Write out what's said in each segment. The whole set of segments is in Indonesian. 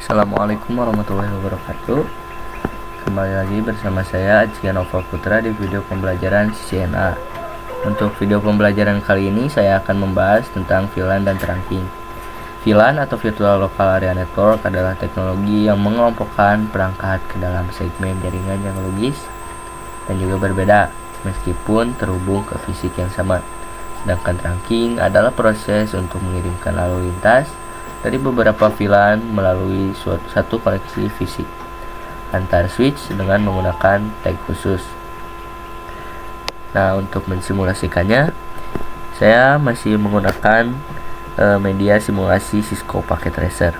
Assalamualaikum warahmatullahi wabarakatuh. Kembali lagi bersama saya Ajian Nova Putra di video pembelajaran CCNA. Untuk video pembelajaran kali ini saya akan membahas tentang VLAN dan trunking. VLAN atau Virtual Local Area Network adalah teknologi yang mengelompokkan perangkat ke dalam segmen jaringan yang logis dan juga berbeda meskipun terhubung ke fisik yang sama. Sedangkan trunking adalah proses untuk mengirimkan lalu lintas dari beberapa VLAN melalui satu koneksi fisik antar switch dengan menggunakan tag khusus. Nah, untuk mensimulasikannya, saya masih menggunakan media simulasi Cisco Packet Tracer.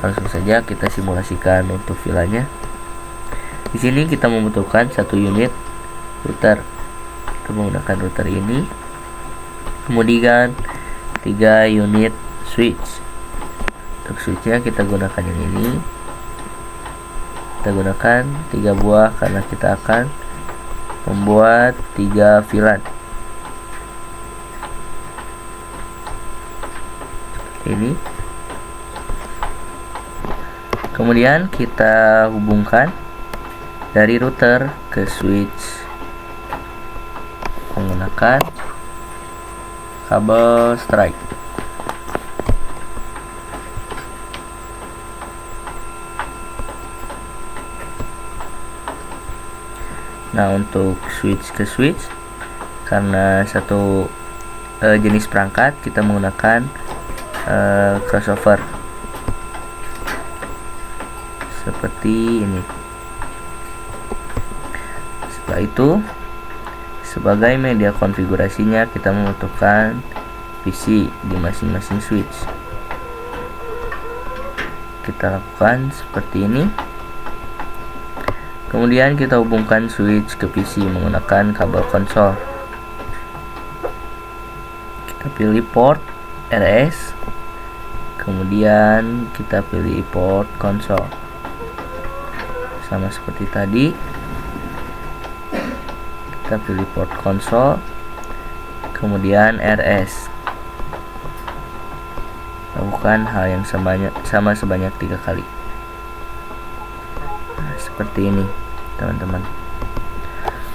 Langsung saja kita simulasikan untuk VLAN-nya. Di sini kita membutuhkan satu unit router. Kita menggunakan router ini. Kemudian 3 unit switch. Untuk switchnya kita gunakan yang ini. Kita gunakan 3 buah karena kita akan membuat 3 VLAN. Seperti ini. Kemudian kita hubungkan dari router ke switch menggunakan kabel strike. Nah, untuk switch ke switch, karena satu jenis perangkat, kita menggunakan crossover seperti ini. Setelah itu, sebagai media konfigurasinya, kita membutuhkan PC di masing-masing switch. Kita lakukan seperti ini. Kemudian kita hubungkan switch ke PC menggunakan kabel konsol. Kita pilih port RS. Kemudian kita pilih port konsol. Sama seperti tadi. Kita pilih port konsol. Kemudian RS. Lakukan hal yang sama sebanyak 3 kali. Nah, seperti ini, teman-teman.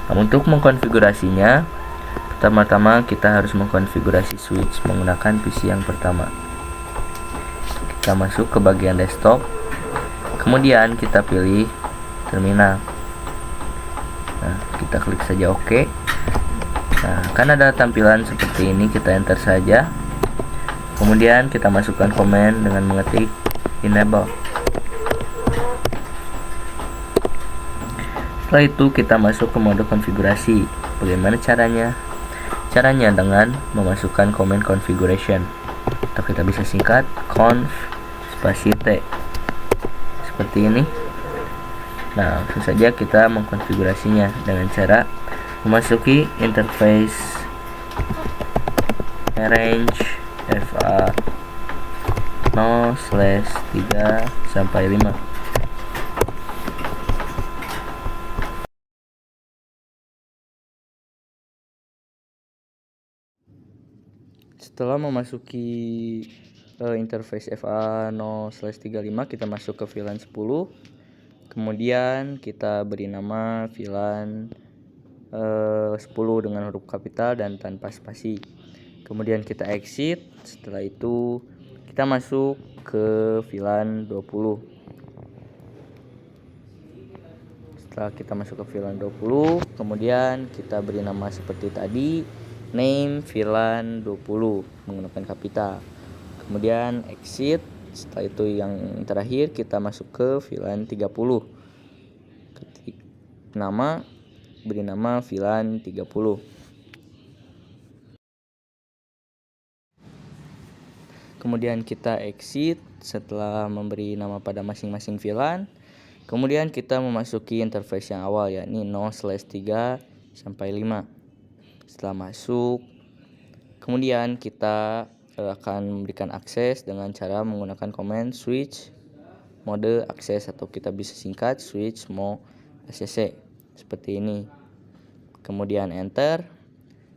Nah, untuk mengkonfigurasinya, pertama-tama kita harus mengkonfigurasi switch menggunakan PC yang pertama. Kita masuk ke bagian desktop, kemudian kita pilih terminal. Nah, kita klik saja OK. Nah, akan ada tampilan seperti ini, kita enter saja. Kemudian kita masukkan komen dengan mengetik enable. Setelah itu kita masuk ke mode konfigurasi. Bagaimana caranya? Caranya dengan memasukkan command configuration, atau kita bisa singkat conf spasi t. Seperti ini. Nah, langsung saja kita mengkonfigurasinya dengan cara memasuki interface arrange FA 0/3 sampai 5. Setelah memasuki interface FA 0/35, kita masuk ke VLAN 10. Kemudian kita beri nama VLAN 10 dengan huruf kapital dan tanpa spasi. Kemudian kita exit. Setelah itu kita masuk ke VLAN 20. Setelah kita masuk ke VLAN 20, kemudian kita beri nama seperti tadi, name VLAN 20 menggunakan kapital. Kemudian exit. Setelah itu yang terakhir kita masuk ke VLAN 30. Ketik nama, beri nama VLAN 30. Kemudian kita exit setelah memberi nama pada masing-masing VLAN. Kemudian kita memasuki interface yang awal, yakni 0/3 sampai 5. Setelah masuk, kemudian kita akan memberikan akses dengan cara menggunakan command switch mode akses, atau kita bisa singkat switch mode ACC seperti ini. Kemudian enter.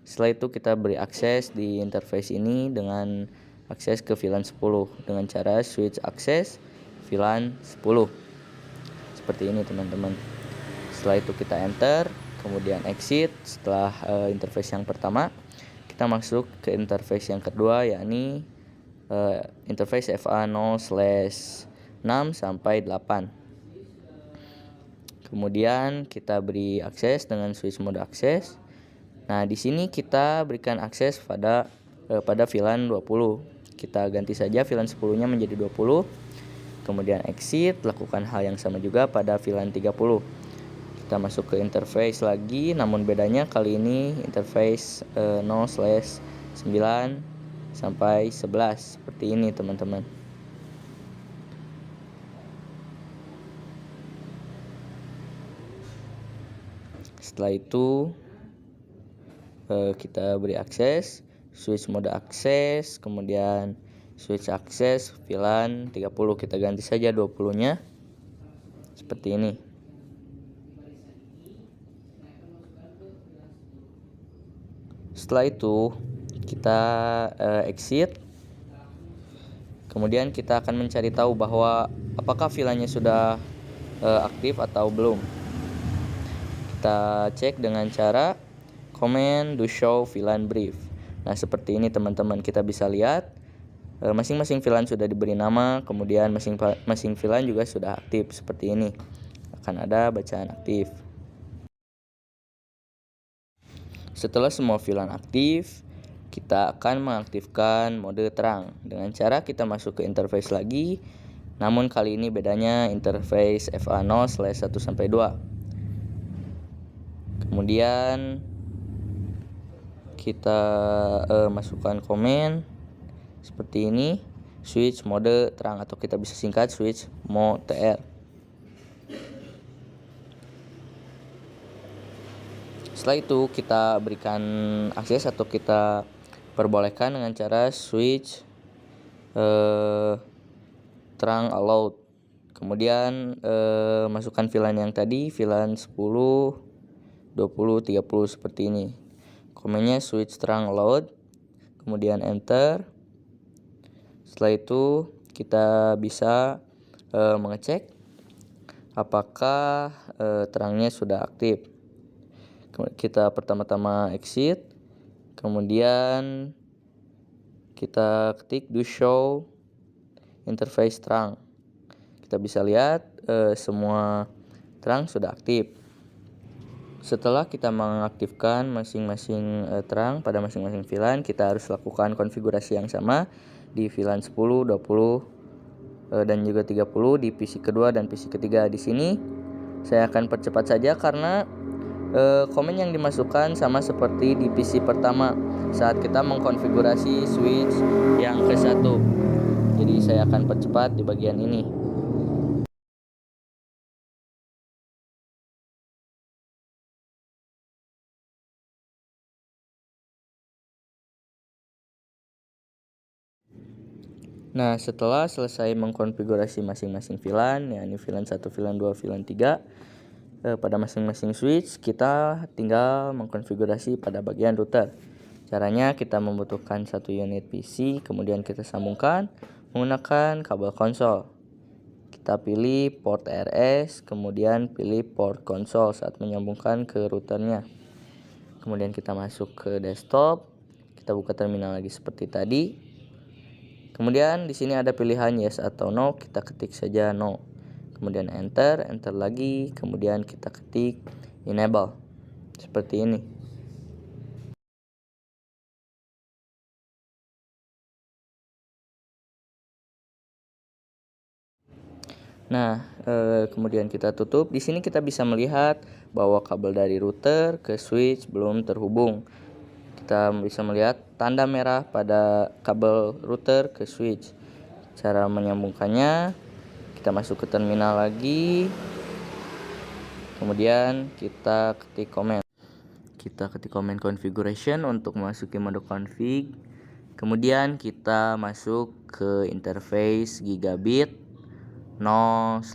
Setelah itu kita beri akses di interface ini dengan akses ke VLAN 10 dengan cara switch akses VLAN 10 seperti ini teman-teman. Setelah itu kita enter, kemudian exit. Setelah interface yang pertama, kita masuk ke interface yang kedua, yakni interface FA0/6 sampai 8. Kemudian kita beri akses dengan switch mode akses. Nah, di sini kita berikan akses pada VLAN 20. Kita ganti saja VLAN 10-nya menjadi 20. Kemudian exit, lakukan hal yang sama juga pada VLAN 30. Kita masuk ke interface lagi, namun bedanya kali ini interface 0/9 sampai 11 seperti ini teman-teman. Setelah itu kita beri akses, switch mode akses, kemudian switch akses VLAN 30, kita ganti saja 20-nya seperti ini. Setelah itu kita exit. Kemudian kita akan mencari tahu bahwa apakah VLAN-nya sudah aktif atau belum. Kita cek dengan cara comment do show VLAN brief. Nah, seperti ini teman-teman, kita bisa lihat masing-masing VLAN sudah diberi nama, kemudian masing-masing VLAN juga sudah aktif seperti ini. Akan ada bacaan aktif. Setelah semua VLAN aktif, kita akan mengaktifkan mode terang dengan cara kita masuk ke interface lagi. Namun kali ini bedanya interface FA0/1 sampai 2. Kemudian kita masukkan komen seperti ini, switch mode terang, atau kita bisa singkat switch mode TR. Setelah itu kita berikan akses atau kita perbolehkan dengan cara switch terang allowed. Kemudian masukkan VLAN yang tadi, VLAN 10, 20, 30 seperti ini. Komennya switch terang allowed, kemudian enter. Setelah itu kita bisa mengecek apakah terangnya sudah aktif. Kita pertama-tama exit, kemudian kita ketik do show interface terang. Kita bisa lihat semua terang sudah aktif. Setelah kita mengaktifkan masing-masing terang pada masing-masing VLAN, kita harus lakukan konfigurasi yang sama di VLAN 10, 20, dan juga 30 di PC kedua dan PC ketiga. Di sini saya akan percepat saja karena komen yang dimasukkan sama seperti di PC pertama saat kita mengkonfigurasi switch yang ke-1. Jadi saya akan percepat di bagian ini. Nah, setelah selesai mengkonfigurasi masing-masing VLAN, yakni VLAN 1, VLAN 2, VLAN 3 pada masing-masing switch, kita tinggal mengkonfigurasi pada bagian router. Caranya kita membutuhkan satu unit PC, kemudian kita sambungkan menggunakan kabel konsol. Kita pilih port RS, kemudian pilih port konsol saat menyambungkan ke routernya. Kemudian kita masuk ke desktop, kita buka terminal lagi seperti tadi. Kemudian di sini ada pilihan yes atau no, kita ketik saja no. Kemudian enter lagi, kemudian kita ketik enable. Seperti ini. Nah, kemudian kita tutup. Di sini kita bisa melihat bahwa kabel dari router ke switch belum terhubung. Kita bisa melihat tanda merah pada kabel router ke switch. Cara menyambungkannya, kita masuk ke terminal lagi, kemudian kita ketik comment. Kita ketik comment configuration untuk memasuki mode config. Kemudian kita masuk ke interface gigabit 0/0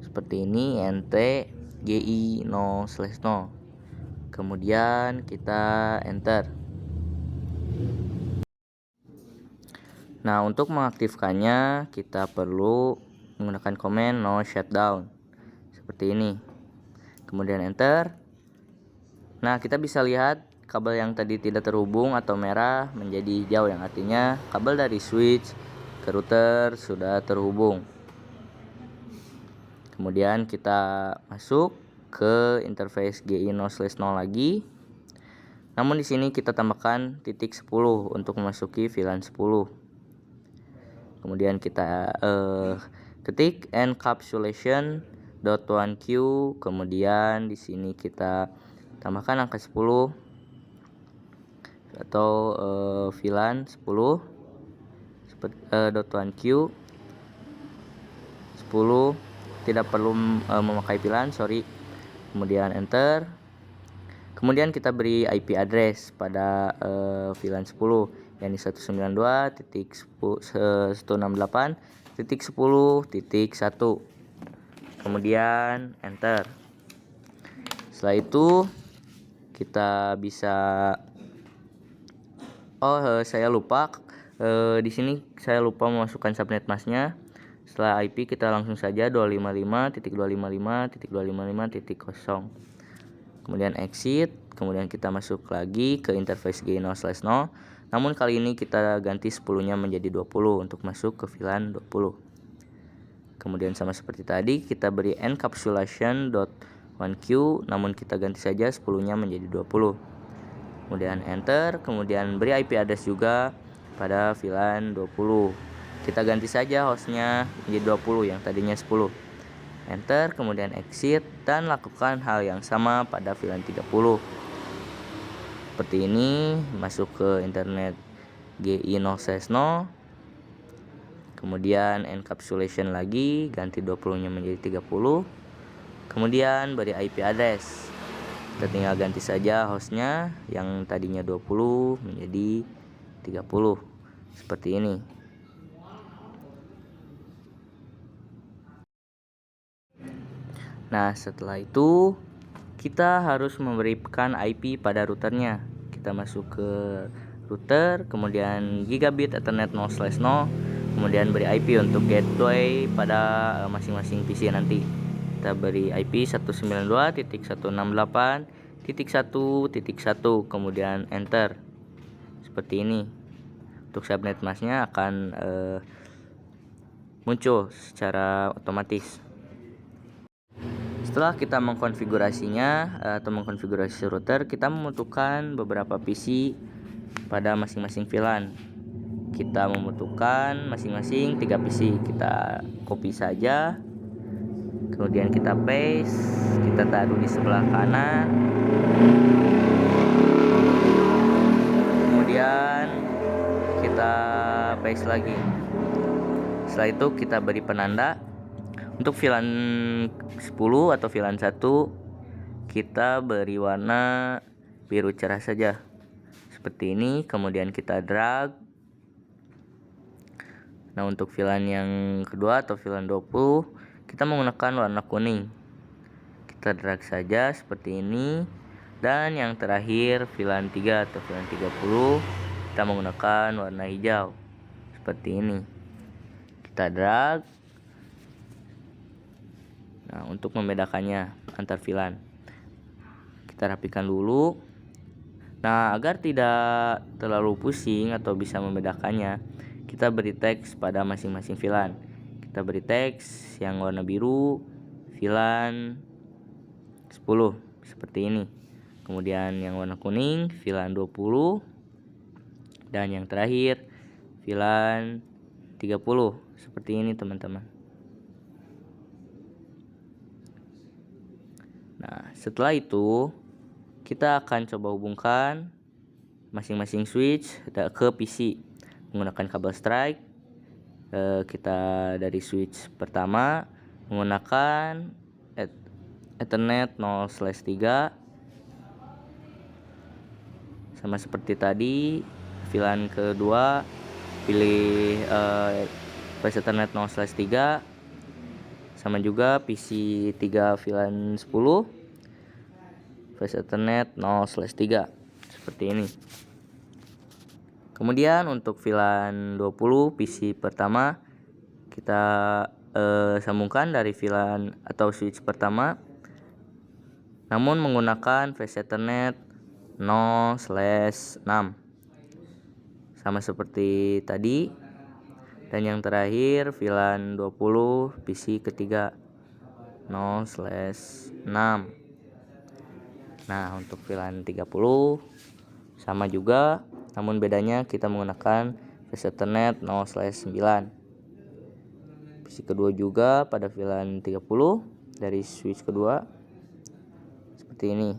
seperti ini, nt gi 0/0. Kemudian kita enter. Nah, untuk mengaktifkannya kita perlu menggunakan command no shutdown seperti ini. Kemudian enter. Nah, kita bisa lihat kabel yang tadi tidak terhubung atau merah menjadi hijau, yang artinya kabel dari switch ke router sudah terhubung. Kemudian kita masuk ke interface GI 0/0 lagi. Namun di sini kita tambahkan titik 10 untuk memasuki VLAN 10. Kemudian kita ketik encapsulation.1q, kemudian di sini kita tambahkan angka 10 atau VLAN 10 .1q 10, tidak perlu memakai VLAN, sorry. Kemudian enter. Kemudian kita beri IP address pada VLAN 10, yakni 192.168.10.1. Kemudian enter. Setelah itu kita bisa saya lupa di sini saya lupa memasukkan subnet masknya. Setelah IP kita langsung saja 255.255.255.0. Kemudian exit, kemudian kita masuk lagi ke interface G0/0. Namun kali ini kita ganti 10-nya menjadi 20 untuk masuk ke VLAN 20. Kemudian sama seperti tadi kita beri encapsulation.1q, namun kita ganti saja 10-nya menjadi 20. Kemudian enter, kemudian beri IP address juga pada VLAN 20. Kita ganti saja hostnya menjadi 20 yang tadinya 10. Enter, kemudian exit, dan lakukan hal yang sama pada VLAN 30. Seperti ini, masuk ke internet GI 0/0. Kemudian encapsulation lagi, ganti 20-nya menjadi 30. Kemudian beri IP address. Kita tinggal ganti saja hostnya yang tadinya 20 menjadi 30. Seperti ini. Nah, setelah itu kita harus memberikan IP pada routernya. Kita masuk ke router, kemudian gigabit ethernet 0/0, kemudian beri IP untuk gateway pada masing-masing PC nanti. Kita beri IP 192.168.1.1, kemudian enter. Seperti ini. Untuk subnet masknya akan muncul secara otomatis. Setelah kita mengkonfigurasinya atau mengkonfigurasi router, kita membutuhkan beberapa PC pada masing-masing VLAN. Kita membutuhkan masing-masing 3 PC. Kita copy saja, kemudian kita paste, kita taruh di sebelah kanan, kemudian kita paste lagi. Setelah itu kita beri penanda. Untuk VLAN 10 atau VLAN 1 kita beri warna biru cerah saja seperti ini, kemudian kita drag. Nah, untuk VLAN yang kedua atau VLAN 20 kita menggunakan warna kuning. Kita drag saja seperti ini. Dan yang terakhir VLAN 3 atau VLAN 30 kita menggunakan warna hijau seperti ini. Kita drag. Nah, untuk membedakannya antar VLAN kita rapikan dulu. Nah, agar tidak terlalu pusing atau bisa membedakannya, kita beri teks pada masing-masing VLAN. Kita beri teks yang warna biru VLAN 10 seperti ini. Kemudian yang warna kuning VLAN 20, dan yang terakhir VLAN 30 seperti ini, teman-teman. Nah, setelah itu kita akan coba hubungkan masing-masing switch ke PC menggunakan kabel strike. Kita dari switch pertama menggunakan Ethernet 0/3, sama seperti tadi. VLAN kedua pilih Flash Ethernet 0/3, sama juga PC 3 VLAN 10 Flash Ethernet 0/3 seperti ini. Kemudian untuk VLAN 20 PC pertama kita sambungkan dari VLAN atau switch pertama, namun menggunakan flash Ethernet 0/6 sama seperti tadi. Dan yang terakhir VLAN 20 PC ketiga 0/6. Nah, untuk VLAN 30 sama juga, namun bedanya kita menggunakan flash Ethernet 0/9. PC kedua juga pada VLAN 30 dari switch kedua seperti ini.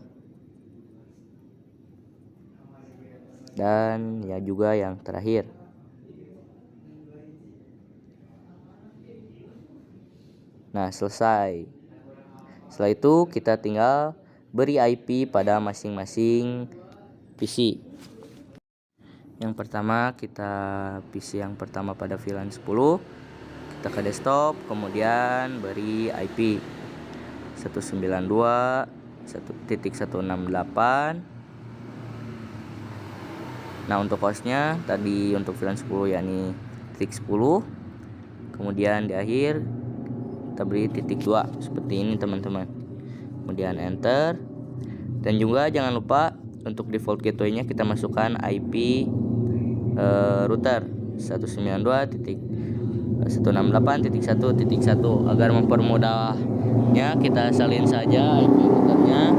Dan ya juga yang terakhir. Nah, selesai. Setelah itu kita tinggal beri IP pada masing-masing PC. Yang pertama PC yang pertama pada VLAN 10, kita ke desktop, kemudian beri IP 192.168. Nah, untuk hostnya tadi untuk VLAN 10 yakni titik 10. Kemudian di akhir kita beri titik 2 seperti ini teman-teman. Kemudian enter. Dan juga jangan lupa untuk default gateway-nya kita masukkan IP router 192.168.1.1 agar mempermudahnya kita salin saja IP routernya.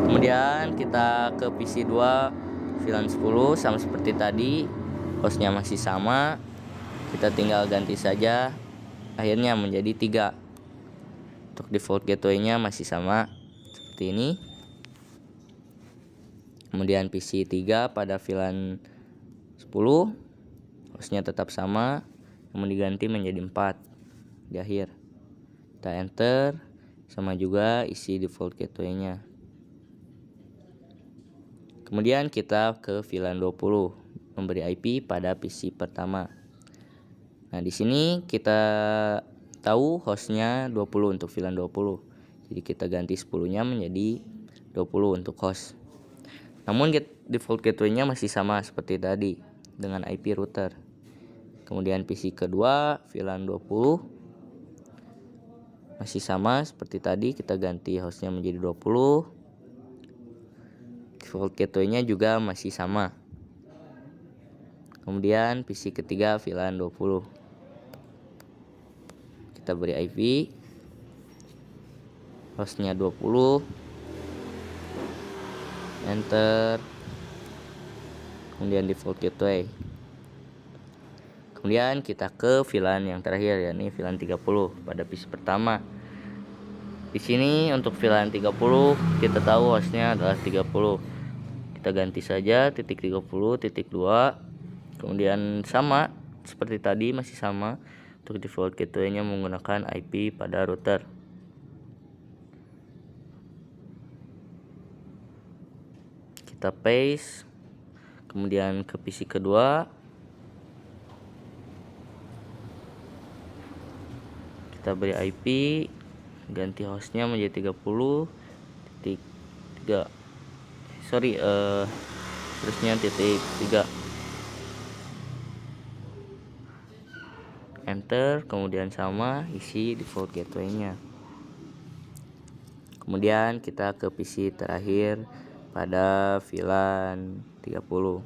Kemudian kita ke PC 2 VLAN 10 sama seperti tadi, hostnya masih sama, kita tinggal ganti saja akhirnya menjadi 3. Untuk default gateway-nya masih sama seperti ini. Kemudian PC 3 pada VLAN 10, hostnya tetap sama, namun diganti menjadi 4 di akhir. Kita enter, sama juga isi default gateway-nya. Kemudian kita ke VLAN 20, memberi IP pada PC pertama. Nah, di sini kita tahu hostnya 20 untuk VLAN 20. Jadi kita ganti 10-nya menjadi 20 untuk host. Namun default gateway-nya masih sama seperti tadi dengan IP router. Kemudian PC kedua VLAN 20 masih sama seperti tadi, kita ganti hostnya menjadi 20. Default gateway-nya juga masih sama. Kemudian PC ketiga VLAN 20. Kita beri IP, hostnya 20, enter, kemudian default gateway. Kemudian kita ke VLAN yang terakhir, yakni VLAN 30 pada PC pertama. Di sini untuk VLAN 30 kita tahu hostnya adalah 30. Kita ganti saja titik 30 titik 2. Kemudian sama seperti tadi, masih sama. Untuk default gateway-nya menggunakan IP pada router. Kita paste, kemudian ke PC kedua, kita beri IP, ganti hostnya menjadi 30.3, terusnya titik 3, enter, kemudian sama isi default gateway-nya. Kemudian kita ke PC terakhir pada VLAN 30.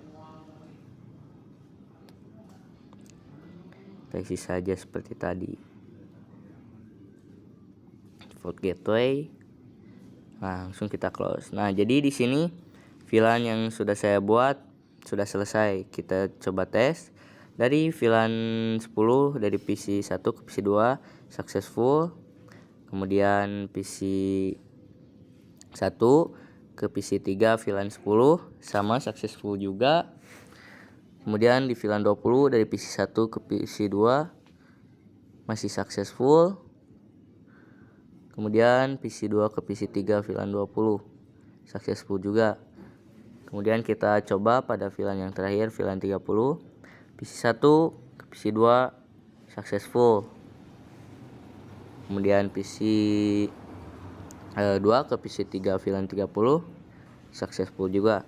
Kita isi saja seperti tadi. Default gateway. Langsung kita close. Nah, jadi di sini VLAN yang sudah saya buat sudah selesai. Kita coba tes. Dari VLAN 10 dari PC 1 ke PC 2 successful. Kemudian PC 1 ke PC 3 VLAN 10 sama successful juga. Kemudian di VLAN 20 dari PC 1 ke PC 2 masih successful. Kemudian PC 2 ke PC 3 VLAN 20 successful juga. Kemudian kita coba pada VLAN yang terakhir VLAN 30, PC 1 ke PC 2 successful. Kemudian PC 2 ke PC 3 VLAN 30 successful juga.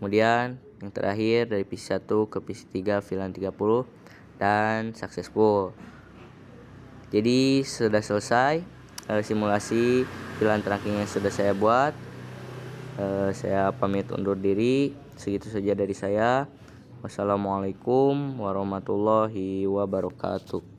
Kemudian yang terakhir dari PC 1 ke PC 3 VLAN 30 dan successful. Jadi sudah selesai simulasi VLAN trunking yang sudah saya buat. Saya pamit undur diri. Segitu saja dari saya. Wassalamualaikum warahmatullahi wabarakatuh.